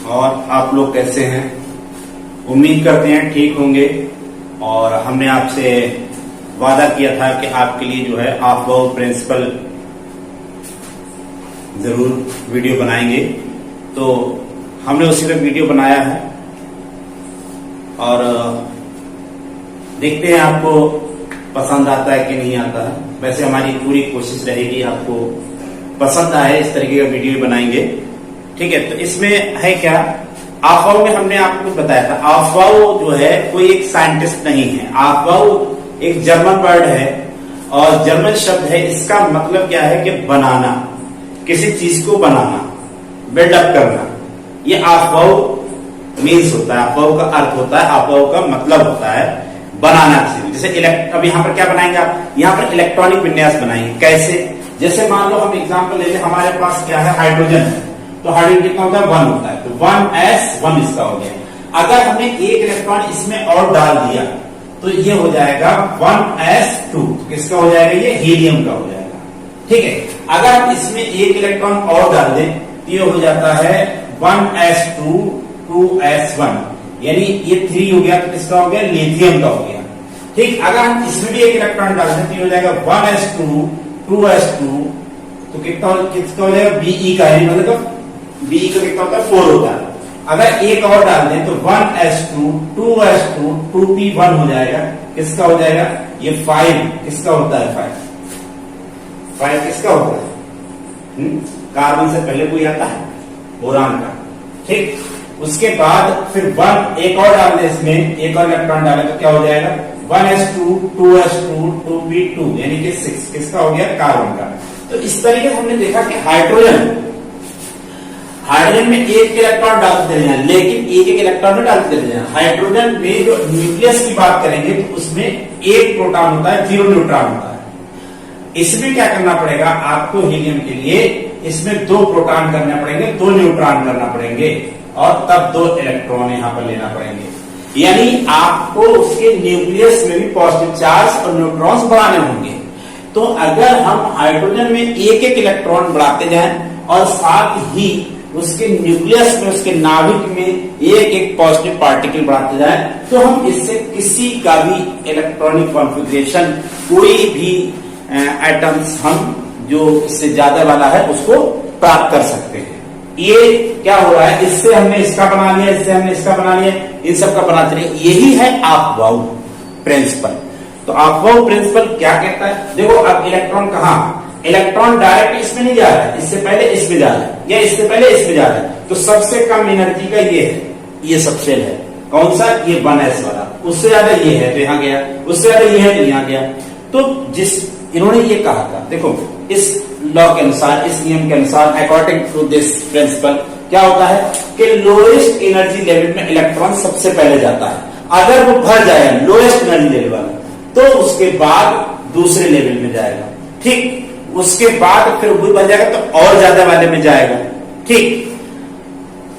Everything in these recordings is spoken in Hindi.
और आप लोग कैसे हैं? उम्मीद करते हैं ठीक होंगे। और हमने आपसे वादा किया था कि आपके लिए जो है अफवाह प्रिंसिपल जरूर वीडियो बनाएंगे, तो हमने उसी पर वीडियो बनाया है और देखते हैं आपको पसंद आता है कि नहीं आता है। वैसे हमारी पूरी कोशिश रहेगी आपको पसंद आए इस तरीके का वीडियो बनाएंगे, ठीक है। तो इसमें है क्या, अफवाह में हमने आपको बताया था, अफवाह जो है कोई एक साइंटिस्ट नहीं है। अफवाह एक जर्मन वर्ड है और जर्मन शब्द है। इसका मतलब क्या है कि बनाना, किसी चीज को बनाना, बिल्डअप करना, ये अफवाह मीन्स होता है। अफवाह का अर्थ होता है, अफवाह का मतलब होता है बनाना किसी। जैसे अब यहाँ पर क्या बनाएंगे आप, यहाँ पर इलेक्ट्रॉनिक विन्यास बनाएंगे। कैसे? जैसे मान लो हम एग्जांपल ले लें, हमारे पास क्या है, हाइड्रोजन है, तो हाइड्रोजन कितना होता है, 1 होता है, तो 1s1 इसका हो गया। अगर हमने एक इलेक्ट्रॉन इसमें और डाल दिया तो ये हो जाएगा 1s2, किसका हो जाएगा, ये हीलियम का हो जाएगा, ठीक है। अगर हम इसमें एक इलेक्ट्रॉन और डाल दें तो ये हो जाता है 1s2 2s1, यानी ये 3 हो गया, तो किसका हो गया, लिथियम का हो गया, ठीक। अगर हम इसमें भी एक इलेक्ट्रॉन डाल दें तो ये हो जाएगा 1s2 2s2, तो किसका हो जाएगा, Be का, मतलब Be का कितना होता है, 4 होता है। अगर एक और डाल दें तो 1s2 2s2 2p1 हो जाएगा, किसका हो जाएगा, ये 5, किसका होता है, 5 किसका होता है, कार्बन से पहले कोई आता है, बोरान का, ठीक। उसके बाद फिर 1 एक और डाल दें, इसमें एक और इलेक्ट्रॉन डाले तो क्या हो जाएगा, 1s2 2s2 2p2, यानी कि 6, किसका हो गया, कार्बन का। तो इस तरीके से हमने देखा कि हाइड्रोजन में एक इलेक्ट्रॉन डालते रहे हैं, लेकिन एक इलेक्ट्रॉन में डालते रहे हैं। हाइड्रोजन में जो न्यूक्लियस की बात करेंगे तो उसमें एक प्रोटॉन होता है, 0 न्यूट्रॉन होता है। इसमें क्या करना पड़ेगा आपको, हीलियम के लिए इसमें 2 प्रोटॉन करना पड़ेंगे, 2 न्यूट्रॉन करना पड़ेंगे और तब 2 इलेक्ट्रॉन यहां पर लेना पड़ेंगे। यानी आपको उसके न्यूक्लियस में भी पॉजिटिव चार्ज और न्यूट्रॉन्स बढ़ाने होंगे। तो अगर हम हाइड्रोजन में एक इलेक्ट्रॉन बढ़ाते जाएं और साथ ही उसके न्यूक्लियस में, उसके नाभिक में एक पॉजिटिव पार्टिकल बढ़ाते जाएं, तो हम इससे किसी का भी इलेक्ट्रॉनिक कॉन्फ़िगरेशन, कोई भी एटम्स हम जो इससे ज्यादा वाला है उसको प्राप्त कर सकते हैं। ये क्या हो रहा है, इससे हमने इसका बना लिया, इससे हमने इसका बना लिया, इन सब का बनाते रहे। यही है अफवाह प्रिंसिपल। तो अफवाह प्रिंसिपल क्या कहता है, देखो अब इलेक्ट्रॉन कहाँ, इलेक्ट्रॉन डायरेक्ट इसमें नहीं जा रहा है, इससे पहले इसमें जा रहा है या इससे पहले इसमें जा रहा है। तो सबसे कम एनर्जी का ये है, ये सबसे है, कौन सा, ये 1s वाला। उससे ज्यादा ये है तो यहाँ गया, उससे ज्यादा ये है तो यहाँ गया। तो जिस इन्होंने ये कहा था, देखो इस लॉ के अनुसार, इस नियम के अनुसार, अकॉर्डिंग टू दिस प्रिंसिपल, क्या होता है कि लोएस्ट एनर्जी लेवल में इलेक्ट्रॉन सबसे पहले जाता है। अगर वो भर जाए लोएस्ट एनर्जी लेवल वाला, तो उसके बाद दूसरे लेवल में जाएगा, ठीक। उसके बाद फिर वो बन जाएगा तो और ज्यादा वाले में जाएगा, ठीक।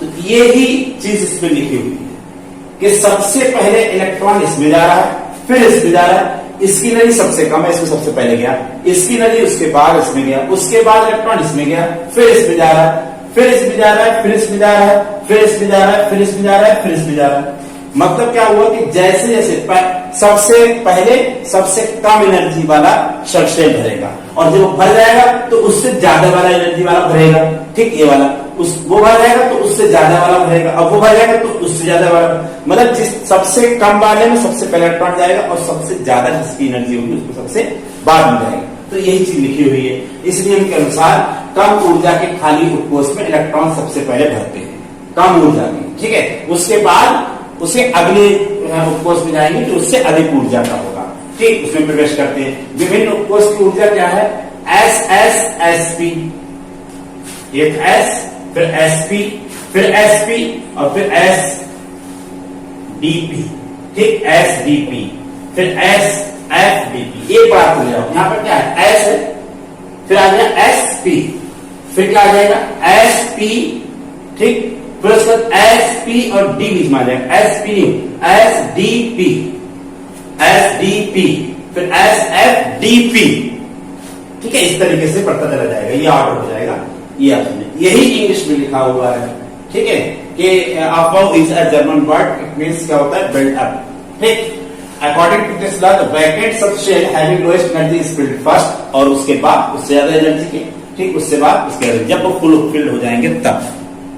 तो ये ही चीज इसमें लिखी हुई है कि सबसे पहले इलेक्ट्रॉन इसमें जा रहा है, फिर इसमें जा रहा है। इसकी एनर्जी सबसे कम है, इसमें सबसे पहले गया, इसकी एनर्जी उसके बाद इसमें गया, उसके बाद इलेक्ट्रॉन इसमें गया, फिर इसमें जा रहा है, फिर इसमें जा रहा है, फिर इसमें जा रहा है, फिर इसमें जा रहा है, फिर इसमें जा रहा है, फिर इसमें जा रहा है। मतलब क्या हुआ कि जैसे जैसे सबसे पहले सबसे कम एनर्जी वाला सबसे भरेगा, और जब वो भर जाएगा तो उससे ज्यादा वाला एनर्जी वाला भरेगा, ठीक। ये वाला वो भर जाएगा तो उससे ज्यादा वाला भरेगा, अब वो भर जाएगा तो उससे ज्यादा वाला, मतलब जिस सबसे कम वाले में सबसे पहले इलेक्ट्रॉन जाएगा और सबसे ज्यादा जिसकी एनर्जी होगी उसको सबसे बाद में जाएगा। तो यही चीज लिखी हुई है। इस नियम के अनुसार कम ऊर्जा के खाली उपकोष में इलेक्ट्रॉन सबसे पहले भरते हैं, कम ऊर्जा के, ठीक है। उसके बाद उसे अगले उपकोष में जाएंगे तो उससे अधिक ऊर्जा का होगा, ठीक, उसमें प्रवेश करते हैं। विभिन्न उपकोष की ऊर्जा क्या है, SSSP, एक S, फिर SP, फिर SP और फिर SDP, ठीक, SDP, फिर SFDP। एक बात हो जाओ, यहाँ पर क्या है, S है, फिर आ जाएगा SP, फिर क्या आ जाएगा SP, ठीक। फिर उसके बाद SP और D बीच में आ जाएगा, SP, SDP, SDP, फिर SFDP, ठीक है। इस तरीके से बढ़ता चला जाएगा, ये ऑर्डर हो जाएगा, ये आपने यही इंग्लिश में लिखा हुआ है, ठीक है, कि अफवाह is a German word, it means क्या होता है, बिल्ड अप। ठीक, according to this law the vacant subshell having lowest energy is filled first, और उसके बाद उससे ज्यादा एनर्जी के, ठीक, उससे बाद उसके बाद जब वो फुल फिल्ड हो जाएंगे तब।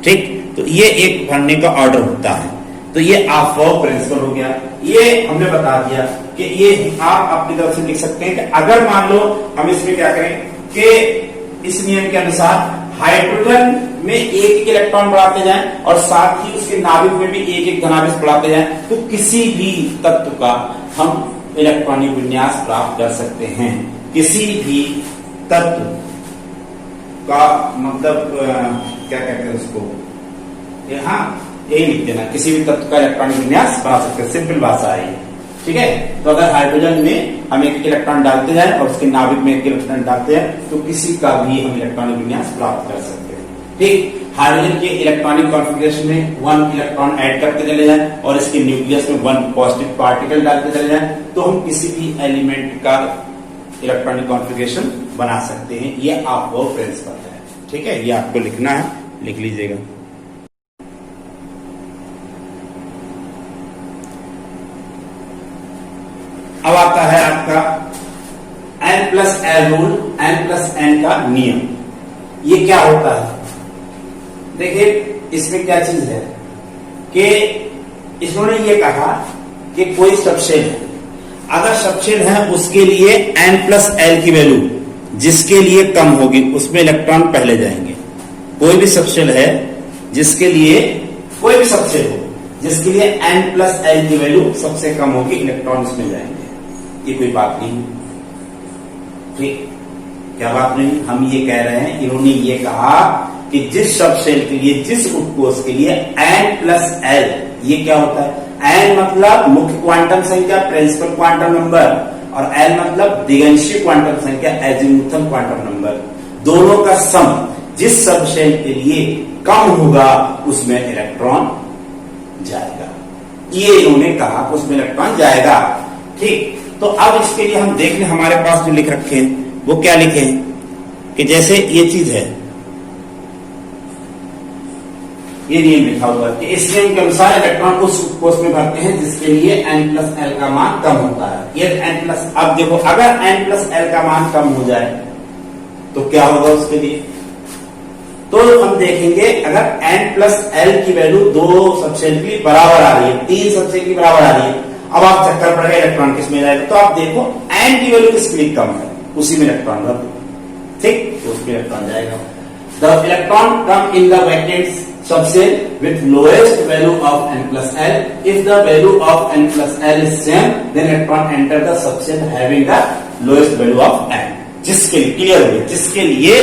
ठीक, तो ये एक भरने का ऑर्डर होता है। तो ये अफवाह प्रिंसिपल हो गया, ये हमने बता दिया कि ये आप अपनी तरफ से लिख सकते हैं कि अगर मान लो हम इसमें क्या करें कि इस नियम के अनुसार हाइड्रोजन में एक इलेक्ट्रॉन बढ़ाते जाएं और साथ ही उसके नाभिक में भी एक एक धनावेश बढ़ाते जाएं, तो किसी भी तत्व का हम इलेक्ट्रॉनिक विन्यास प्राप्त कर सकते हैं। किसी भी तत्व का मतलब क्या कहते हैं उसको, हाँ यही लिख देना, किसी भी तत्व का इलेक्ट्रॉनिक विन्यास बना सकते हैं, सिंपल भाषा है ये। ठीक है, तो अगर हाइड्रोजन में हम एक इलेक्ट्रॉन डालते जाएं और उसके नाभिक में एक इलेक्ट्रॉन डालते हैं तो किसी का भी हम इलेक्ट्रॉनिक विन्यास प्राप्त कर सकते हैं। ठीक, हाइड्रोजन के इलेक्ट्रॉनिक कॉन्फ़िगरेशन में 1 इलेक्ट्रॉन ऐड करते चले जाएं और इसके न्यूक्लियस में 1 पॉजिटिव पार्टिकल डालते चले जाएं तो हम किसी भी एलिमेंट का इलेक्ट्रॉनिक कॉन्फ़िगरेशन बना सकते हैं। ये अफवाह प्रिंसिपल है। ठीक है, ये आपको लिखना है, लिख लीजिएगा। अब आता है आपका N+L रूल, N+N का नियम। ये क्या होता है, देखिए इसमें क्या चीज है कि इन्होंने ये कहा कि कोई सबशेल है, अगर सबशेल है उसके लिए N+L की वैल्यू जिसके लिए कम होगी उसमें इलेक्ट्रॉन पहले जाएंगे। कोई भी सबशेल है जिसके लिए, कोई भी सबशेल हो जिसके लिए N+L की वैल्यू सबसे कम होगी, इलेक्ट्रॉन इसमें जाएंगे। ये कोई बात नहीं, ठीक, क्या बात नहीं, हम ये कह रहे हैं, इन्होंने ये कहा कि जिस सबशेल के लिए, जिस उपकोष के लिए N+L, ये क्या होता है, N मतलब मुख्य क्वांटम संख्या, प्रिंसिपल क्वांटम नंबर, और L मतलब दिगंशीय क्वांटम संख्या, एजीमुथल क्वांटम नंबर, दोनों का सम जिस सबशेल के लिए कम होगा उसमें इलेक्ट्रॉन जाएगा। ये इन्होंने कहा उसमें इलेक्ट्रॉन जाएगा। ठीक, तो अब इसके लिए हम देख लें, हमारे पास जो लिख रखे हैं वो क्या लिखे हैं कि जैसे ये चीज है, ये नियम लिखा हुआ है कि इस नियम के अनुसार इलेक्ट्रॉन उस उपकोष में भरते हैं जिसके लिए N+L का मान कम होता है। ये अब देखो, अगर N+L का मान कम हो जाए तो क्या होगा उसके लिए, तो हम देखेंगे अगर N+L की वैल्यू 2 सबशेल की बराबर आ रही है, 3 सबशेल की बराबर आ रही है, अब आप चक्कर पड़ गए इलेक्ट्रॉन किस में जाएगा, तो आप देखो N की वैल्यू किसके लिए कम है, उसी में इलेक्ट्रॉन रख दो। ठीक, तो उसमें इलेक्ट्रॉन जाएगा। The electron come in the vacant subshell with lowest value of N+L। If the value of N+L is same then electron enter the subshell having the lowest value of N। जिसके लिए, क्लियर हो गया, जिसके लिए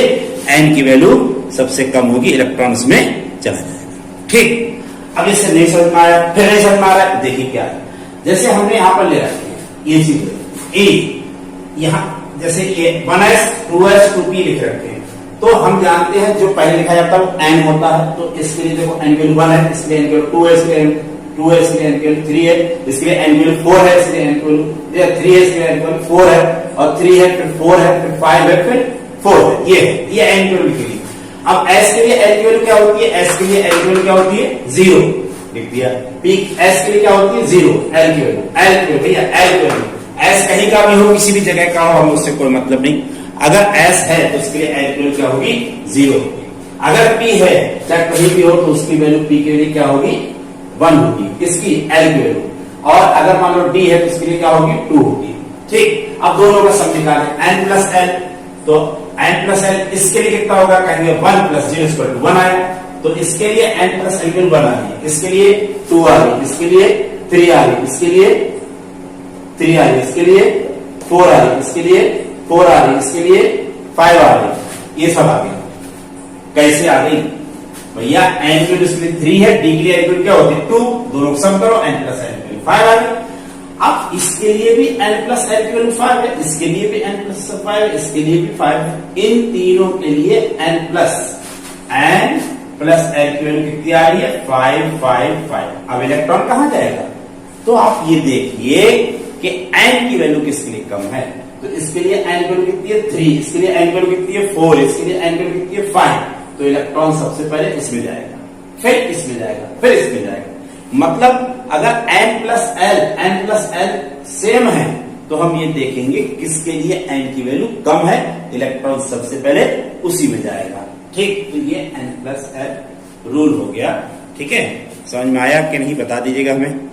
N की वैल्यू सबसे कम होगी इलेक्ट्रॉन उसमें चला जाएगा। ठीक, अब इससे नहीं समझ में आया, फिर नहीं समझ में आ रहा है, देखिए क्या है, जैसे हमने यहां पर ले रखी है ये चीज ए, यहां जैसे ये 1s 2s 2p लिख रखे हैं, तो हम जानते हैं जो पहले लिखा जाता है वो n होता है, तो इसके लिए देखो n की वैल्यू 1 है, इसके लिए n की वैल्यू 2 है, इसके लिए 2 है, इसके लिए n की वैल्यू 3 है, इसके लिए n की वैल्यू 4 है, इसके लिए n की वैल्यू 3 है, इसके लिए n की वैल्यू 4 है, और 3 है, फिर 4 है, फिर 5 है, फिर 4 है, ये n की वैल्यू के लिए। अब s के लिए n की वैल्यू क्या होती है, s के लिए n की वैल्यू क्या होती है, 0 लिख दिया। p s के लिए क्या होती है, 0, l की वैल्यू, l की वैल्यू, भैया l की वैल्यू, s कहीं का भी हो, किसी भी जगह का हो, हमें उससे कोई मतलब नहीं। अगर s है तो उसके लिए l की वैल्यू क्या होगी, 0 होगी। अगर p है चाहे कहीं भी हो तो उसकी वैल्यू p के लिए क्या होगी, 1 होगी, किसकी, l की वैल्यू। और अगर मान लो d है तो उसके लिए क्या होगी, 2 होगी। ठीक, अब दोनों का सम निकालें, N+L, तो N+L इसके लिए कितना होगा, कहेंगे 1 + 0 = 1 आया, तो इसके लिए N+L की 1 आ रही है, इसके लिए 2 आ रही है, इसके लिए 3 आ रही है, इसके लिए 3 आ रही है, इसके लिए 4 आ रही है, इसके लिए 4 आ रही है, इसके लिए 5 आ रही है, ये सब आ गई। कैसे आ गई भैया, n की वैल्यू 3 है, d के लिए n की वैल्यू क्या होती है, 2, दोनों को सम करो, N+L की 5 आ गई। अब इसके लिए भी N+L की वैल्यू 5 है, इसके लिए भी N+5 है, इसके लिए भी 5 है, इन तीनों के लिए N+L की वैल्यू कितनी आ रही है, 5 5 5। अब इलेक्ट्रॉन कहां जाएगा, तो आप ये देखिए कि n की वैल्यू किसके लिए कम है, तो इसके लिए n की वैल्यू कितनी है, 3, इसके लिए n की वैल्यू कितनी है, 4, इसके लिए n की वैल्यू कितनी है, 5, तो इलेक्ट्रॉन सबसे पहले इसमें जाएगा। फिर इसमें जाएगा, फिर इसमें जाएगा। मतलब अगर n प्लस एल सेम है तो हम ये देखेंगे किसके लिए n की वैल्यू कम है, इलेक्ट्रॉन सबसे पहले उसी में जाएगा। ठीक, तो ये n प्लस एल रूल हो गया। ठीक है, समझ में आया कि नहीं बता दीजिएगा हमें।